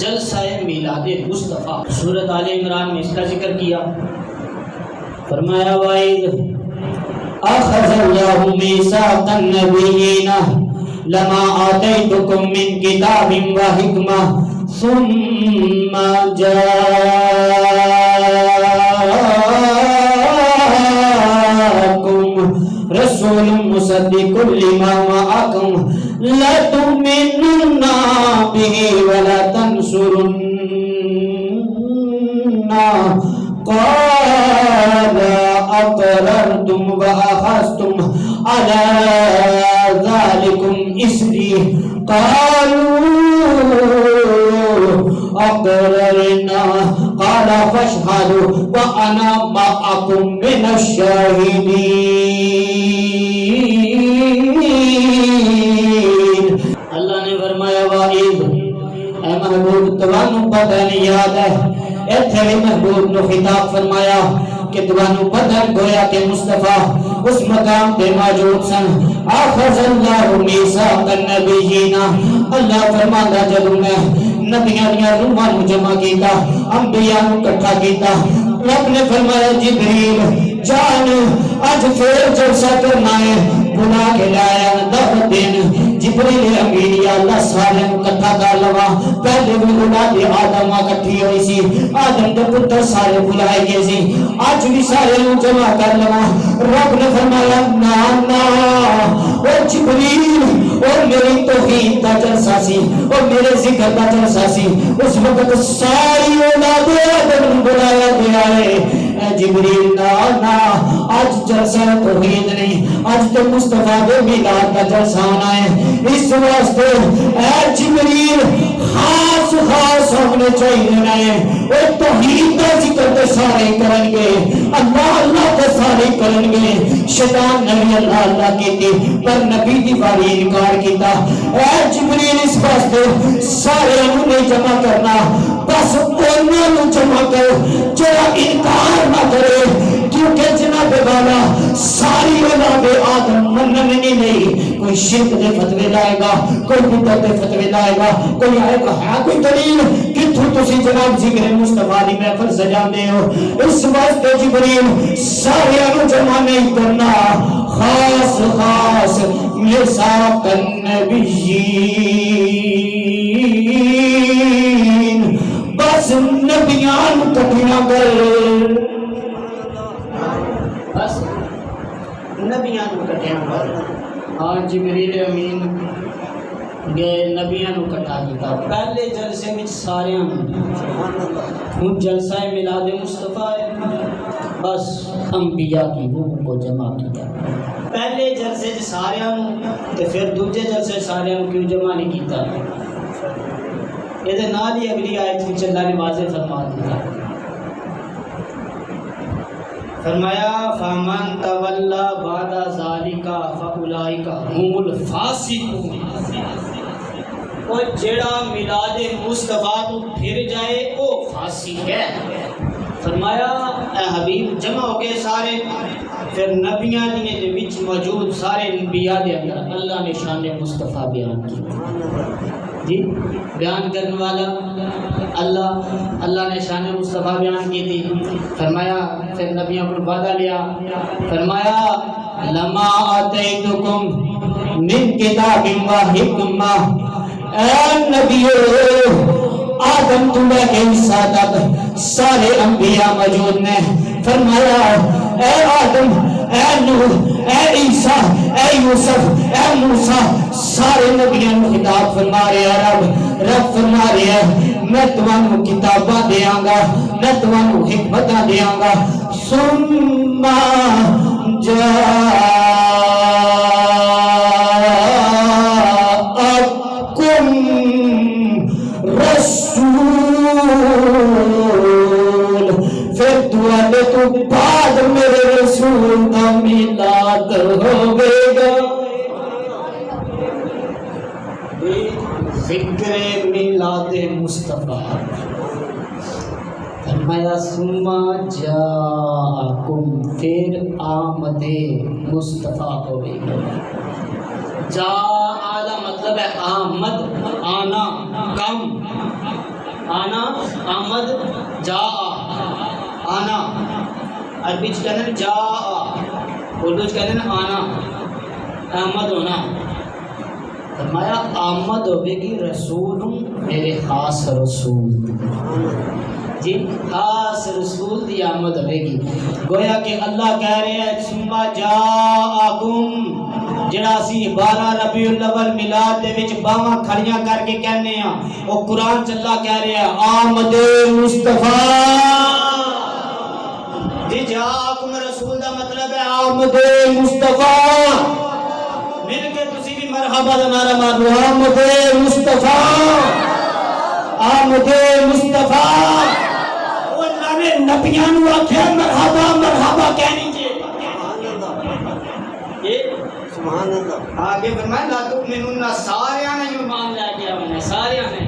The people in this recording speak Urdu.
جلسہ میلاد مصطفیٰ۔ سورۃ آل عمران میں اس کا ذکر کیا، فرمایا وَإِذْ أَخَذَ اللَّهُ مِيثَاقَ النَّبِيِّينَ لَمَا آتَيْتُكُم مِّن كِتَابٍ وَحِكْمَةٍ ثُمَّ جَاءَكُمْ رَسُولٌ مُصَدِّقٌ لِّمَا مَعَكُمْ لَتُؤْمِنُنَّ بِهِ وَلَتَنصُرُنَّهُ قَالَ أَقْرَرْتُمْ وَأَخَذْتُمْ عَلَى ذَلِكُمْ إِصْرِي قَالُوا أَقْرَرْنَا قَالَ فَاشْهَدُوا وَأَنَا مَعَكُمْ مِنَ الشَّاهِدِينَ۔ اللہ نے فرمایا وَإِذْ، اے محبوب توانو پتہ نہیں یاد ہے، ایتھے بھی محبوب نو خطاب فرمایا کہ توانو پتہ گویا کہ مصطفیٰ اس مقام پہ موجود سن۔ آخذ اللہ میثاق النبیین، اللہ فرماتا جدوں میں نبیاں دیاں روحاں نو جمع کیتا، انبیاء نو اکٹھا کیتا، رب نے فرمایا جبریل جان اج پھر جلسہ کرنا ہے، بلا کے لایا دعوت دین۔ جبریل امین یا اللہ سارے اکٹھا کر لوا، پہلے بھی اولاد آدم اکٹھی ہوئی سی، آدم دے پتر سارے بلائے گئے سی، اج بھی سارے جمع کر لوا۔ رب نے فرمایا نا نا او جبریل اور میری توحید کا جلسہ سی اور میرے ذکر کا جلسہ سی، اس وقت ساری اولاد آدم بلایا گیا ہے۔ اے جبریل نا نا آج جلسہ توحید نہیں، آج تو مصطفیٰ کے میلاد کا جلسہ ہونا ہے۔ اس واسطے اے جبریل خاص خاص ہونے چاہیے رہے، وہ توحید کا ذکر تو سارے کریں گے، اللہ اللہ تو سارے کریں گے۔ شیطان نبی اللہ اللہ کیتی پر نبی دی باری انکار کیتا۔ اے جبریل اس واسطے سارے انہیں جمع کرنا، بس انہوں نے جمع کر جو انکار نہ کرے، کیونکہ جناب والا ساری اولاد آدم مننی نہیں، کوئی شرک دے فتوے لائے گا، کوئی بدعت دے فتوے لائے گا، کوئی آئے گا ہے کوئی دلیل کتھوں تسی جناب ذکر مصطفیٰ دی محفل سجاندے ہو۔ اس واسطے جبریل سارے انہوں جمع نہیں کرنا، خاص خاص میثاق النبیین، بس نبیان کٹھیاں کر، بس نبیان کٹھیاں کر۔ ہاں جبریل امین گئے نبیان کٹھا کیتا، پہلے جلسے میں سارے ہوں جلسہ میلاد مصطفیٰ ہے، بس انبیاء کی روح کو جمع کیا۔ پہلے جلسے سارے ہوں تو پھر دوجے جلسے سارے ہوں کیوں جمع نہیں کیتا؟ یہ نال ہی اگلی آیت وچ اللہ نے واضح فرما دیا، فرمایا فَمَن تَوَلَّى بَعْدَ ذَلِكَ فَأُولَئِكَ هُمُ الْفَاسِقُونَ۔ اور جڑا میلاد مصطفیٰ تو پھر جائے وہ فاسق ہے۔ فرمایا اے حبیب جمع ہو گئے سارے، پھر نبیاں دے وچ موجود سارے انبیاء دے اندر اللہ نے شان مصطفیٰ بیان کی جی، بیان کرنے والا اللہ نے شان مصطفیٰ بیان کی تھی۔ فرمایا پھر نبیوں کو وعدہ لیا، فرمایا لما آتیتکم من کتاب و حکمہ، اے نبیو آدم تمہیں کے حصہ تک سارے انبیاء موجود نے۔ فرمایا اے آدم، اے نوح، اے عیسیٰ، اے یوسف، اے موسیٰ، سارے نبیوں کو خطاب فرما رہے ہیں۔ رب فرما رہے ہیں میں تمہیں کتاباں دیاں گا، میں تمہیں حکمتاں دیاں گا۔ ثم جاءکم رسول، پھر تواڈے تو بعد میرے رسول کا میلاد ہوئے گا۔ ذکر میلاد مصطفیٰ، فرمایا ثم جاءکم، پھر آمد مصطفیٰ ہوئے گا۔ جا آدھا مطلب ہے آمد، آنا، کم، آنا آمد جا آنا عربی چ کہندے جا اردو چ کہندے آنا آمد ہونا فرمایا آمد ہوے گی رسول میرے خاص رسول جی خاص رسول دی آمد ہوے گی گویا کہ اللہ کہہ رہے ہیں ثم جاءکم جڑا سی 12 ربیع الاول میلاد دے وچ باواں کھڑیاں کر کے کہنے ہاں او قرآن چ اللہ کہہ رہا ہے آمد مصطفیٰ جی جاءکم رسول دا مطلب ہے آمد مصطفیٰ مل کے تسی بھی مرحبا دا نعرہ مارو آمد مصطفیٰ آمد مصطفیٰ او اللہ نے نبیاں نو آکھیا مرحبا مرحبا کہنی جے سبحان اللہ آگے فرمایا لا تؤمنون سارے نے ایمان لے کے آونا سارے نے